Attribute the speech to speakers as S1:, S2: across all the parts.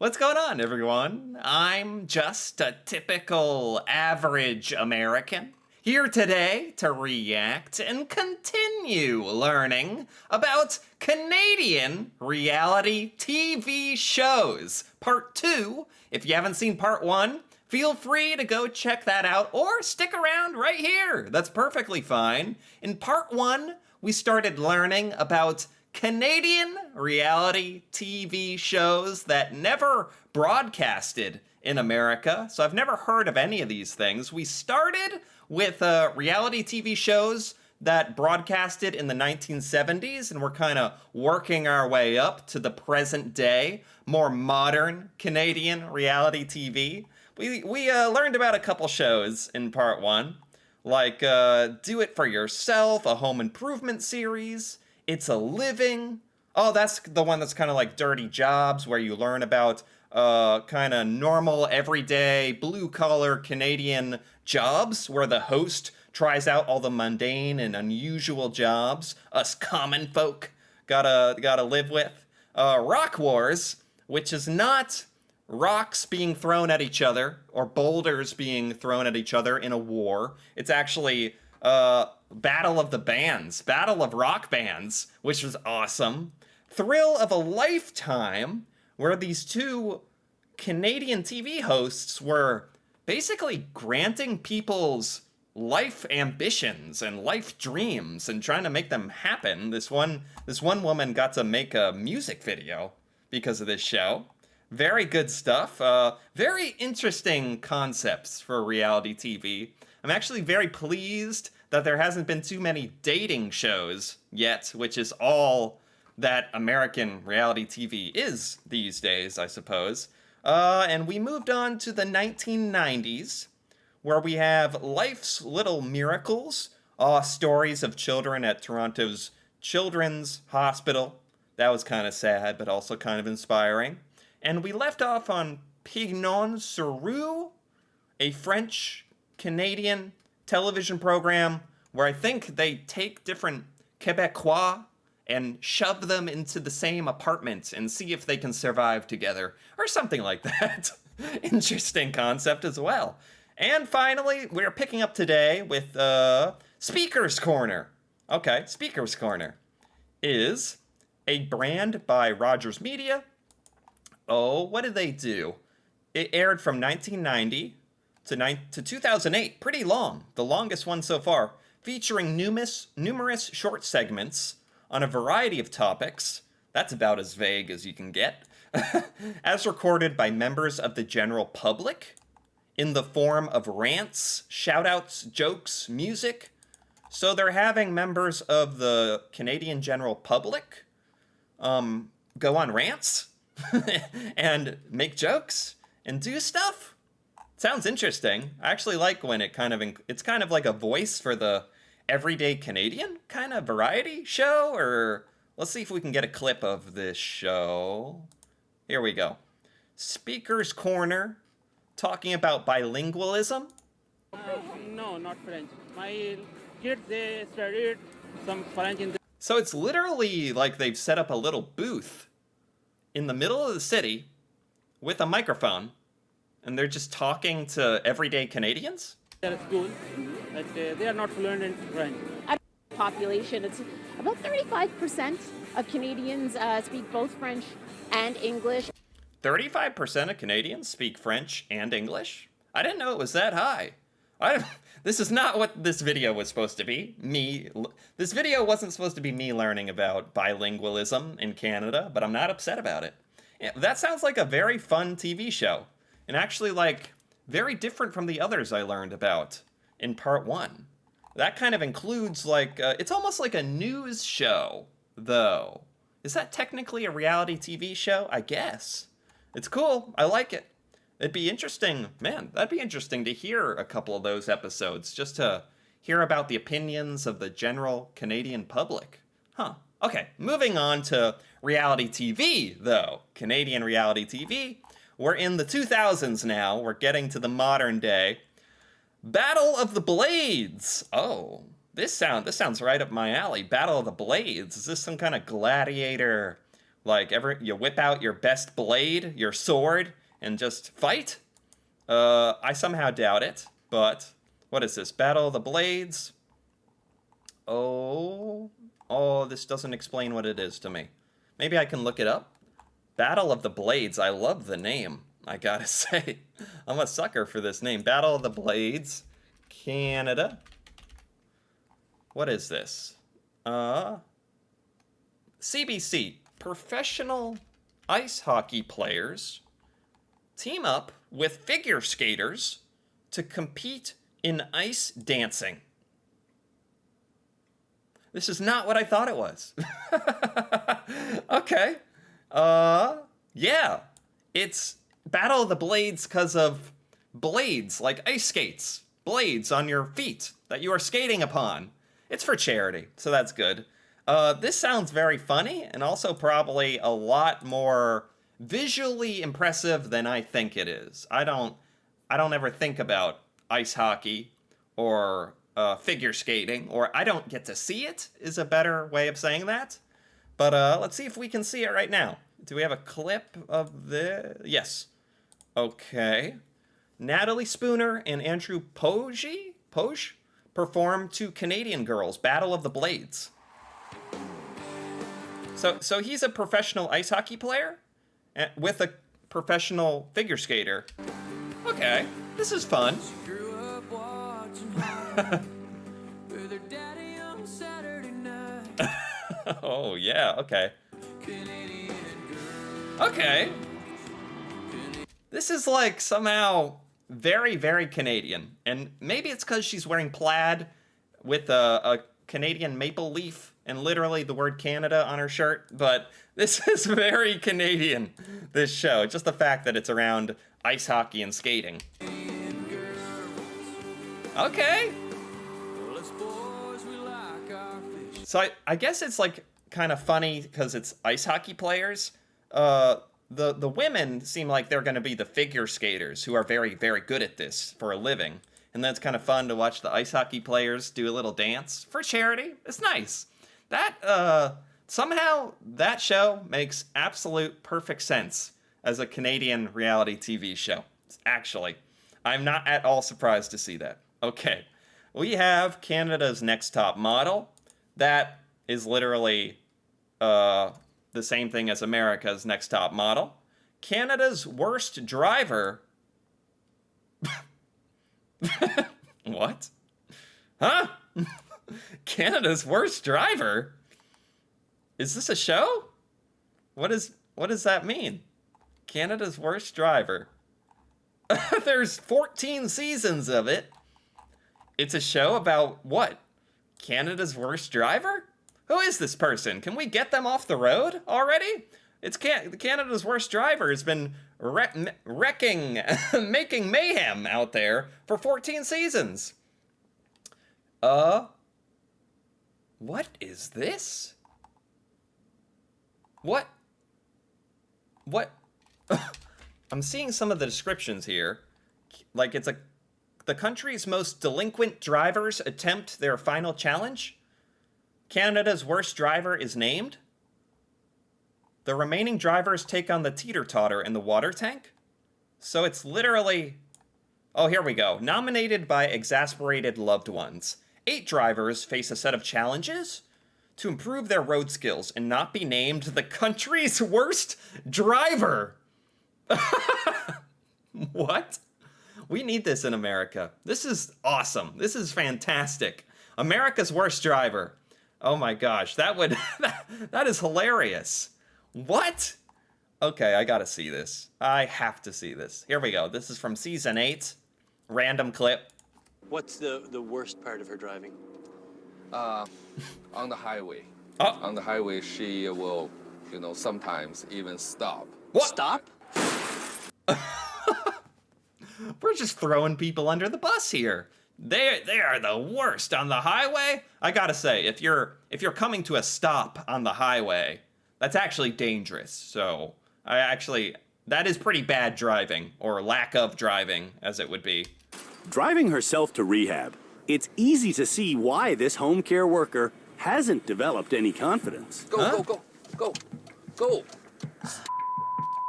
S1: What's going on, everyone? I'm just a typical average American here today to react and continue learning about Canadian reality TV shows. Part 2. If you haven't seen Part 1, feel free to go check that out or stick around right here. That's perfectly fine. In Part 1, we started learning about Canadian reality TV shows that never broadcasted in America. So I've never heard of any of these things. We started with reality TV shows that broadcasted in the 1970s, and we're kind of working our way up to the present day, more modern Canadian reality TV. We learned about a couple shows in part one, like Do It For Yourself, a home improvement series, It's a Living. Oh, that's the one that's kind of like Dirty Jobs, where you learn about kind of normal, everyday, blue-collar Canadian jobs, where the host tries out all the mundane and unusual jobs us common folk gotta live with. Rock Wars, which is not rocks being thrown at each other or boulders being thrown at each other in a war. It's actually Battle of the Bands, Battle of Rock Bands, which was awesome. Thrill of a Lifetime, where these two Canadian TV hosts were basically granting people's life ambitions and life dreams and trying to make them happen. This one woman got to make a music video because of this show. Very good stuff. Very interesting concepts for reality TV. I'm actually very pleased that there hasn't been too many dating shows yet, which is all that American reality TV is these days, I suppose. And we moved on to the 1990s, where we have Life's Little Miracles, stories of children at Toronto's Children's Hospital. That was kind of sad, but also kind of inspiring. And we left off on Pignon sur Rue, a French-Canadian television program where I think they take different Quebecois and shove them into the same apartment and see if they can survive together, or something like that. Interesting concept as well. And finally, we're picking up today with Speaker's Corner. Okay, Speaker's Corner is a brand by Rogers Media. Oh, what did they do? It aired from 1990 to 2008. Pretty long, the longest one so far, featuring numerous short segments on a variety of topics. That's about as vague as you can get. As recorded by members of the general public in the form of rants, shoutouts, jokes, music. So they're having members of the Canadian general public go on rants and make jokes and do stuff. Sounds interesting. I actually like when it's kind of like a voice for the everyday Canadian kind of variety show. Or let's see if we can get a clip of this show. Here we go. Speaker's Corner, talking about bilingualism.
S2: No, not French. My kids, they studied some French in the...
S1: So it's literally like they've set up a little booth in the middle of the city with a microphone, and they're just talking to everyday Canadians?
S2: their school, but they are not fluent in French.
S3: Population, it's about 35% of Canadians speak both French and English.
S1: 35% of Canadians speak French and English? I didn't know it was that high. This is not what this video was supposed to be. This video wasn't supposed to be me learning about bilingualism in Canada, but I'm not upset about it. Yeah, that sounds like a very fun TV show, and actually like very different from the others I learned about in part one. That kind of includes like, it's almost like a news show, though. Is that technically a reality TV show? I guess. It's cool. I like it. It'd be interesting, man, that'd be interesting to hear a couple of those episodes, just to hear about the opinions of the general Canadian public. Huh. Okay, moving on to reality TV, though. Canadian reality TV. We're in the 2000s now. We're getting to the modern day. Battle of the Blades. Oh, this sounds right up my alley. Battle of the Blades. Is this some kind of gladiator Like, you whip out your best blade, your sword, and just fight? I somehow doubt it, but what is this? Battle of the Blades? Oh, this doesn't explain what it is to me. Maybe I can look it up. Battle of the Blades. I love the name, I gotta say. I'm a sucker for this name. Battle of the Blades, Canada. What is this? CBC. Professional ice hockey players team up with figure skaters to compete in ice dancing. This is not what I thought it was. Okay. Yeah. It's Battle of the Blades because of blades, like ice skates. Blades on your feet that you are skating upon. It's for charity, so that's good. This sounds very funny and also probably a lot more visually impressive than I think it is. I don't ever think about ice hockey or figure skating, or I don't get to see it is a better way of saying that. But let's see if we can see it right now. Do we have a clip of the? Yes. Okay. Natalie Spooner and Andrew Poge perform to Canadian Girls Battle of the Blades. So he's a professional ice hockey player with a professional figure skater. Okay, this is fun. Oh, yeah, okay. Okay. This is like somehow very, very Canadian. And maybe it's because she's wearing plaid with a Canadian maple leaf and literally the word Canada on her shirt. But this is very Canadian, this show. Just the fact that it's around ice hockey and skating. Okay. So I guess it's like kind of funny because it's ice hockey players. The women seem like they're going to be the figure skaters who are very, very good at this for a living. And then it's kind of fun to watch the ice hockey players do a little dance for charity. It's nice. That, somehow that show makes absolute perfect sense as a Canadian reality TV show. Actually, I'm not at all surprised to see that. Okay. We have Canada's Next Top Model. That is literally the same thing as America's Next Top Model. Canada's Worst Driver. What? Huh? Canada's Worst Driver? Is this a show? What does that mean? Canada's Worst Driver. There's 14 seasons of it. It's a show about what? Canada's Worst Driver? Who is this person? Can we get them off the road already? It's Canada's Worst Driver has been wrecking, making mayhem out there for 14 seasons. What is this? What? I'm seeing some of the descriptions here. Like it's the country's most delinquent drivers attempt their final challenge. Canada's Worst Driver is named. The remaining drivers take on the teeter-totter in the water tank. So it's literally... Oh, here we go. Nominated by exasperated loved ones. 8 drivers face a set of challenges to improve their road skills and not be named the country's worst driver. What? We need this in America. This is awesome. This is fantastic. America's Worst Driver. Oh my gosh, that is hilarious. What? Okay, I gotta see this. I have to see this. Here we go. This is from season 8. Random clip.
S4: What's the worst part of her driving?
S5: On the highway.
S1: Oh.
S5: On the highway, she will, sometimes even stop.
S1: What?
S4: Stop?
S1: We're just throwing people under the bus here. They are the worst on the highway. I gotta say, if you're coming to a stop on the highway, that's actually dangerous. So that is pretty bad driving, or lack of driving, as it would be.
S6: Driving herself to rehab, it's easy to see why this home care worker hasn't developed any confidence.
S5: Go,
S1: Huh?
S5: go, go, go. Go!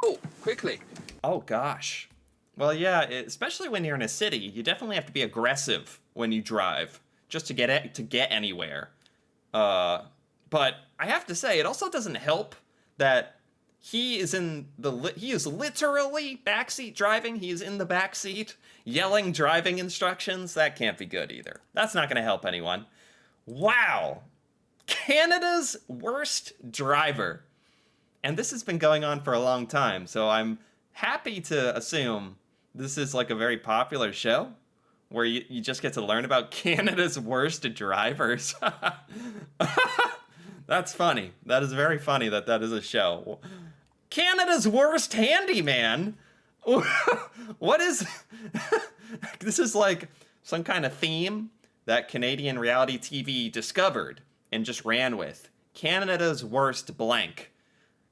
S5: Go! Quickly!
S1: Oh gosh. Well, yeah, especially when you're in a city, you definitely have to be aggressive when you drive just to get anywhere. But I have to say, it also doesn't help that he is he is literally backseat driving. He is in the backseat yelling driving instructions. That can't be good either. That's not going to help anyone. Wow. Canada's worst driver. And this has been going on for a long time, so I'm happy to assume this is like a very popular show where you just get to learn about Canada's worst drivers. That's funny. That is very funny that is a show. Canada's worst handyman? What is... This is like some kind of theme that Canadian reality TV discovered and just ran with. Canada's worst blank.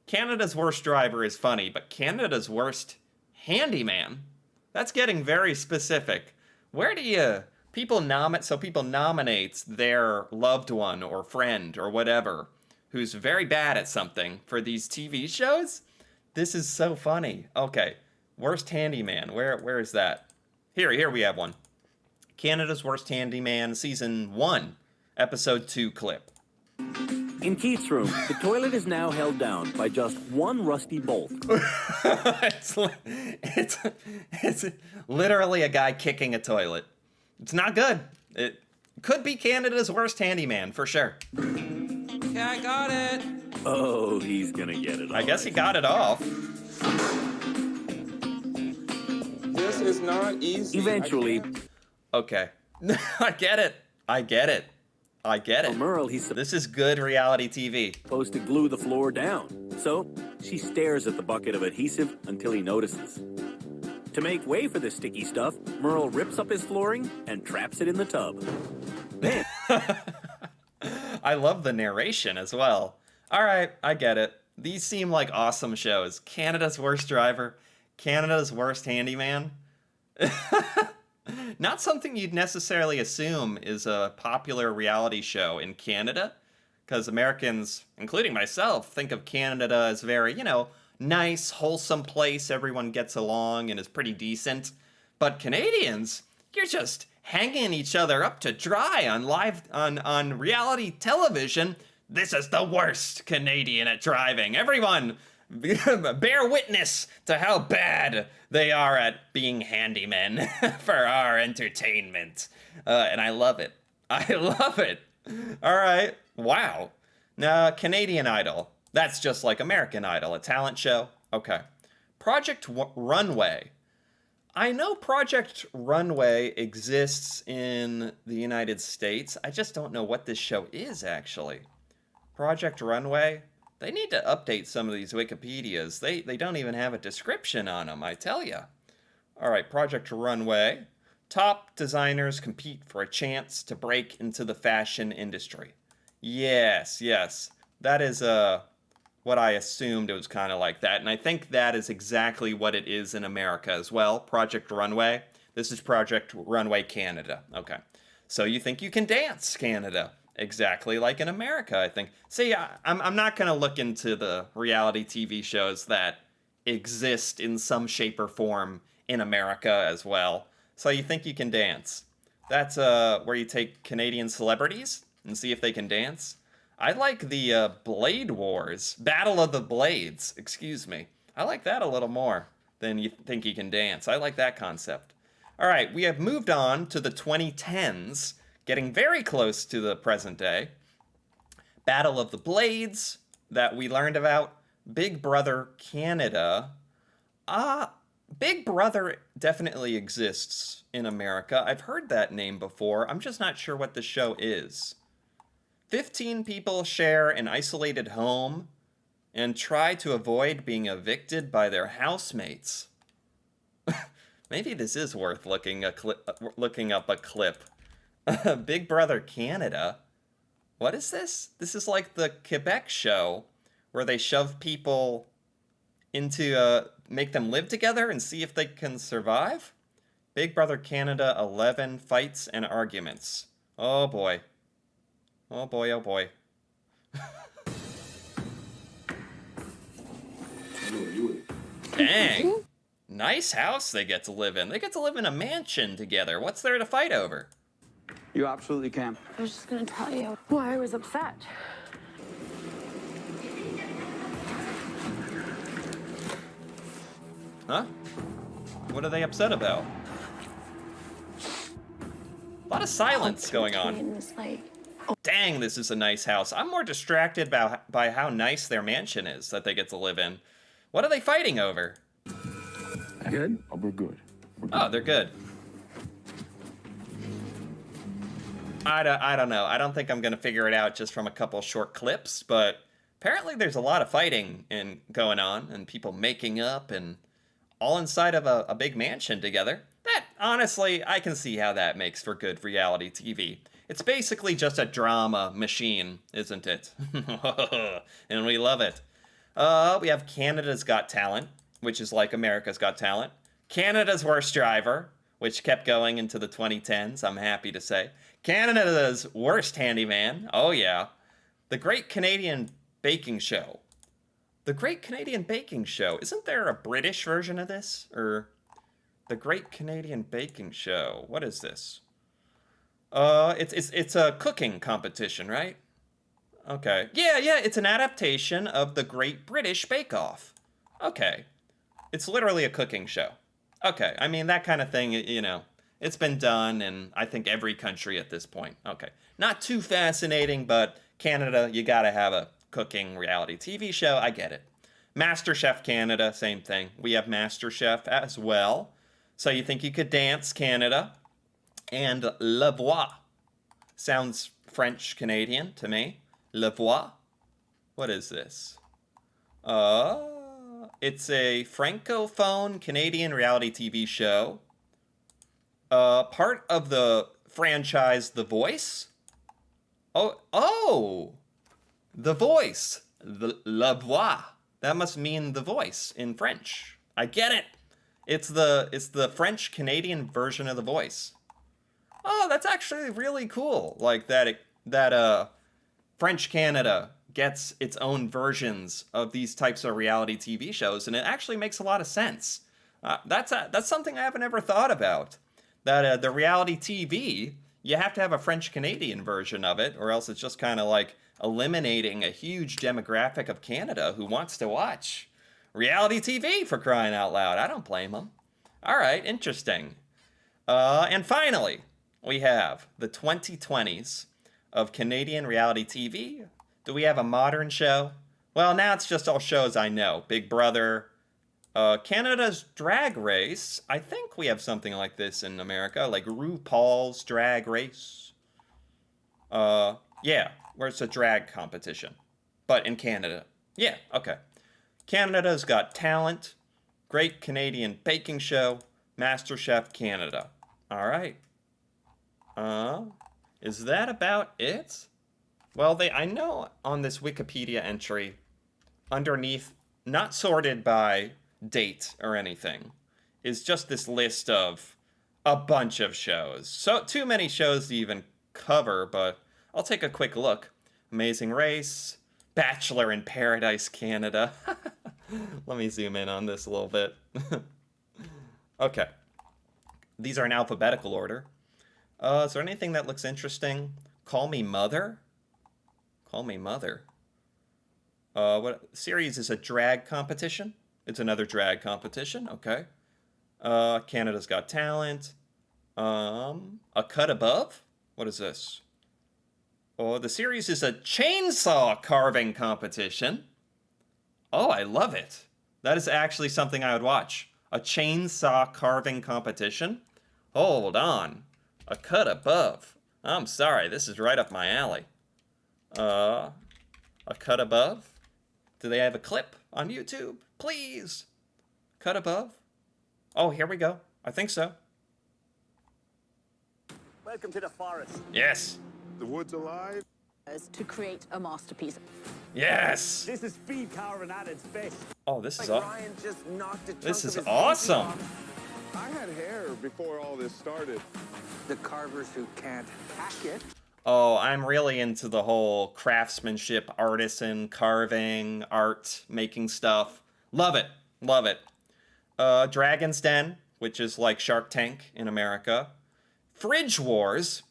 S1: Canada's worst driver is funny, but Canada's worst handyman? That's getting very specific. Where do people nominate their loved one or friend or whatever who's very bad at something for these TV shows? This is so funny. Okay, worst handyman. Where is that? Here we have one. Canada's Worst Handyman, Season 1, Episode 2 clip.
S6: In Keith's room, the toilet is now held down by just one rusty bolt.
S1: it's literally a guy kicking a toilet. It's not good. It could be Canada's worst handyman, for sure.
S7: Yeah, I got it.
S6: Oh, he's gonna get it.
S1: I guess he got it off.
S5: This is not easy.
S6: Eventually,
S1: Okay. I get it.
S6: for Merle, he's
S1: This is good reality TV.
S6: supposed to glue the floor down. So she stares at the bucket of adhesive until he notices. To make way for the sticky stuff, Merle rips up his flooring and traps it in the tub. Then,
S1: I love the narration as well. All right, I get it. These seem like awesome shows. Canada's Worst Driver, Canada's Worst Handyman. Not something you'd necessarily assume is a popular reality show in Canada, because Americans, including myself, think of Canada as very, nice, wholesome place. Everyone gets along and is pretty decent. But Canadians, you're just hanging each other up to dry on reality television. This is the worst Canadian at driving. Everyone, bear witness to how bad they are at being handymen for our entertainment. And I love it. I love it. All right. Wow. Now, Canadian Idol. That's just like American Idol, a talent show. Okay. Project Runway. I know Project Runway exists in the United States. I just don't know what this show is, actually. Project Runway? They need to update some of these Wikipedias. They don't even have a description on them, I tell ya. All right, Project Runway. Top designers compete for a chance to break into the fashion industry. Yes. That is what I assumed it was kind of like that. And I think that is exactly what it is in America as well. Project Runway. This is Project Runway Canada. Okay. So you think you can dance, Canada. Exactly like in America, I think. See, I'm not going to look into the reality TV shows that exist in some shape or form in America as well. So you think you can dance. That's where you take Canadian celebrities and see if they can dance. I like the Blade Wars, Battle of the Blades, excuse me. I like that a little more than you think you can dance. I like that concept. All right, we have moved on to the 2010s, getting very close to the present day. Battle of the Blades that we learned about. Big Brother Canada. Big Brother definitely exists in America. I've heard that name before. I'm just not sure what the show is. 15 people share an isolated home and try to avoid being evicted by their housemates. Maybe this is worth looking up a clip. Big Brother Canada. What is this? This is like the Quebec show where they shove people into make them live together and see if they can survive. Big Brother Canada 11 Fights and Arguments. Oh boy. Oh boy, oh boy. Dang. Nice house they get to live in. They get to live in a mansion together. What's there to fight over?
S8: You absolutely can.
S9: I was just gonna tell you why I was upset.
S1: Huh? What are they upset about? A lot of silence going on. Dang, this is a nice house. I'm more distracted by how nice their mansion is that they get to live in. What are they fighting over?
S8: Good? Oh, we're good.
S1: Oh, they're good. I don't know. I don't think I'm going to figure it out just from a couple short clips, but apparently there's a lot of fighting going on and people making up and all inside of a big mansion together. That, honestly, I can see how that makes for good reality TV. It's basically just a drama machine, isn't it? And we love it. We have Canada's Got Talent, which is like America's Got Talent. Canada's Worst Driver, which kept going into the 2010s, I'm happy to say. Canada's Worst Handyman, oh yeah. The Great Canadian Baking Show. The Great Canadian Baking Show. Isn't there a British version of this? Or the Great Canadian Baking Show. What is this? It's a cooking competition, right? Okay. Yeah, it's an adaptation of the Great British Bake Off. Okay. It's literally a cooking show. Okay. I mean, that kind of thing, you know, it's been done in, I think, every country at this point. Okay. Not too fascinating, but Canada, you gotta have a cooking reality TV show. I get it. MasterChef Canada, same thing. We have MasterChef as well. So you think you could dance, Canada. And La Voix. Sounds French-Canadian to me. La Voix. What is this? It's a francophone Canadian reality TV show. Part of the franchise The Voice. Oh! The Voice. La Voix. That must mean The Voice in French. I get it. It's the French-Canadian version of The Voice. Oh, that's actually really cool. Like that French Canada gets its own versions of these types of reality TV shows, and it actually makes a lot of sense. That's something I haven't ever thought about. That the reality TV, you have to have a French Canadian version of it, or else it's just kind of like eliminating a huge demographic of Canada who wants to watch reality TV, for crying out loud. I don't blame them. All right, interesting. And finally, we have the 2020s of Canadian reality TV. Do we have a modern show? Well, now it's just all shows I know. Big Brother, Canada's Drag Race. I think we have something like this in America, like RuPaul's Drag Race. Yeah, where it's a drag competition, but in Canada. Yeah, okay. Canada's Got Talent, Great Canadian Baking Show, MasterChef Canada. All right. Is that about it? Well, I know on this Wikipedia entry, underneath, not sorted by date or anything, is just this list of a bunch of shows. So, too many shows to even cover, but I'll take a quick look. Amazing Race, Bachelor in Paradise Canada. Let me zoom in on this a little bit. Okay. These are in alphabetical order. Is there anything that looks interesting? Call Me Mother? Call Me Mother. What series is a drag competition? It's another drag competition. Okay. Canada's Got Talent. A Cut Above? What is this? Oh, the series is a chainsaw carving competition. Oh, I love it. That is actually something I would watch. A chainsaw carving competition? Hold on. A Cut Above. I'm sorry, this is right up my alley. A Cut Above? Do they have a clip on YouTube? Please. Cut Above? Oh, here we go. I think so.
S10: Welcome to the forest.
S1: Yes.
S10: The woods alive.
S9: To create a masterpiece.
S1: Yes.
S10: This is speed carving at its best.
S1: Oh, this is
S10: Ryan just knocked a chunk
S1: This
S10: of
S1: is
S10: his
S1: awesome.
S10: painting off.
S11: I had hair before all this started.
S8: The carvers who can't hack it.
S1: Oh, I'm really into the whole craftsmanship, artisan, carving, art, making stuff. Love it. Love it. Dragon's Den, which is like Shark Tank in America. Fridge Wars.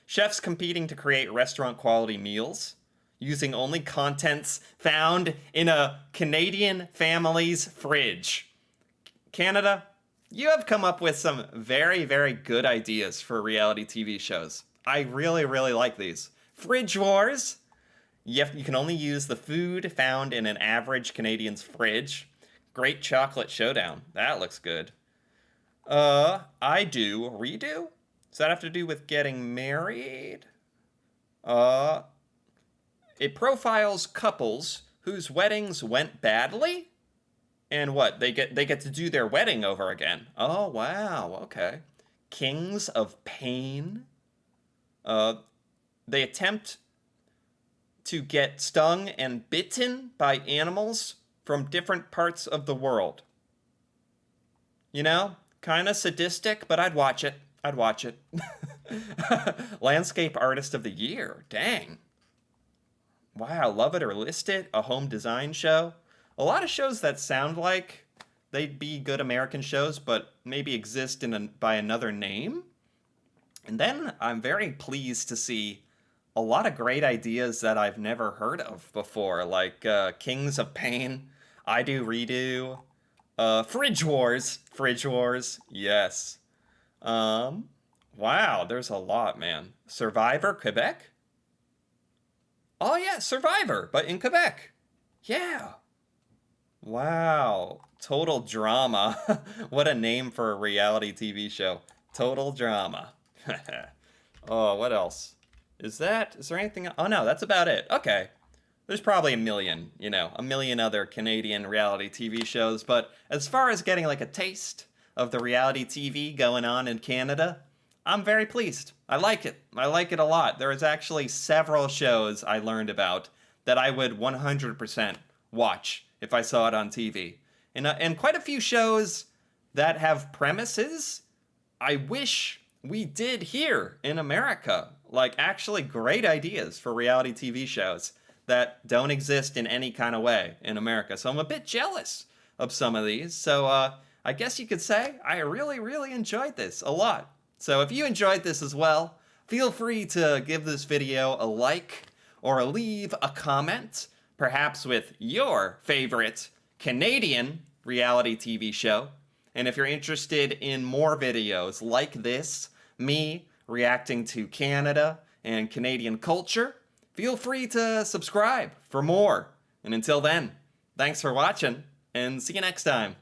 S1: Chefs competing to create restaurant-quality meals using only contents found in a Canadian family's fridge. Canada, you have come up with some very, very good ideas for reality TV shows. I really, really like these. Fridge Wars. You can only use the food found in an average Canadian's fridge. Great Chocolate Showdown. That looks good. I Do Redo? Does that have to do with getting married? It profiles couples whose weddings went badly? And what? They get to do their wedding over again. Oh, wow. Okay. Kings of Pain. They attempt to get stung and bitten by animals from different parts of the world. You know, kind of sadistic, but I'd watch it. I'd watch it. Landscape Artist of the Year. Dang. Wow, Love It or List It, a home design show. A lot of shows that sound like they'd be good American shows, but maybe exist by another name. And then I'm very pleased to see a lot of great ideas that I've never heard of before, like Kings of Pain, I Do Redo, Fridge Wars. Fridge Wars, yes. Wow, there's a lot, man. Survivor, Quebec? Oh yeah, Survivor, but in Quebec. Yeah. Wow. Total Drama. What a name for a reality TV show. Total Drama. Oh, what else? Is there anything? Oh no, that's about it. Okay. There's probably a million other Canadian reality TV shows, but as far as getting like a taste of the reality TV going on in Canada, I'm very pleased. I like it. I like it a lot. There is actually several shows I learned about that I would 100% watch if I saw it on TV. And quite a few shows that have premises I wish we did here in America. Like actually great ideas for reality TV shows that don't exist in any kind of way in America. So I'm a bit jealous of some of these. So I guess you could say I really, really enjoyed this a lot. So if you enjoyed this as well, feel free to give this video a like or leave a comment, perhaps with your favorite Canadian reality TV show. And if you're interested in more videos like this, me reacting to Canada and Canadian culture, feel free to subscribe for more. And until then, thanks for watching, and see you next time.